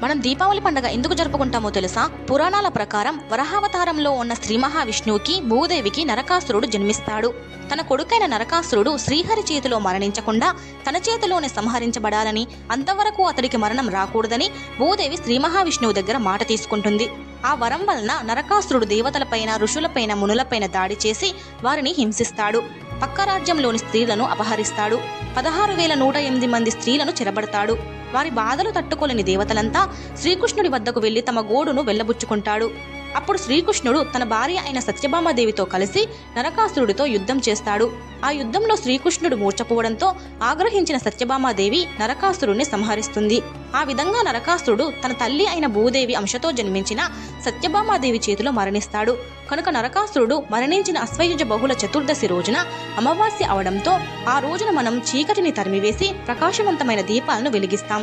మనం దీపావళి పండుగ ఎందుకు జరుపుకుంటామో తెలుసా? పురాణాల ప్రకారం వరాహావతారంలో ఉన్న శ్రీ మహావిష్ణువుకి భూదేవికి నరకాసురుడు జన్మిస్తాడు. తన కొడుకైన నరకాసురుడు శ్రీహరి చేతిలో మరణించకుండా తన చేతిలోనే సంహరించబడాలని, అంతవరకు అతడికి మరణం రాకూడదని భూదేవి శ్రీ మహావిష్ణువు దగ్గర మాట తీసుకుంటుంది. ఆ వరం వలన నరకాసురుడు దేవతలపైన, ఋషులపైన, మునులపైన దాడి చేసి వారిని హింసిస్తాడు. పక్క రాజ్యంలోని స్త్రీలను అపహరిస్తాడు. 16,108 మంది స్త్రీలను చెరబడతాడు. వారి బాధలు తట్టుకోలేని దేవతలంతా శ్రీకృష్ణుడి వద్దకు వెళ్లి తమ గోడును వెళ్లబుచ్చుకుంటాడు. అప్పుడు శ్రీకృష్ణుడు తన భార్య అయిన సత్యభామాదేవితో కలిసి నరకాసురుడితో యుద్ధం చేస్తాడు. ఆ యుద్ధంలో శ్రీకృష్ణుడు మూర్ఛపోవడంతో ఆగ్రహించిన సత్యభామాదేవి నరకాసురుడిని సంహరిస్తుంది. ఆ విధంగా నరకాసురుడు తన తల్లి అయిన భూదేవి అంశతో జన్మించిన సత్యభామాదేవి చేతిలో మరణిస్తాడు. కనుక నరకాసురుడు మరణించిన అశ్వయుజ బహుళ చతుర్దశి రోజున అమావాస్య అవడంతో ఆ రోజున మనం చీకటిని తరిమివేసి ప్రకాశవంతమైన దీపాలను వెలిగిస్తాం.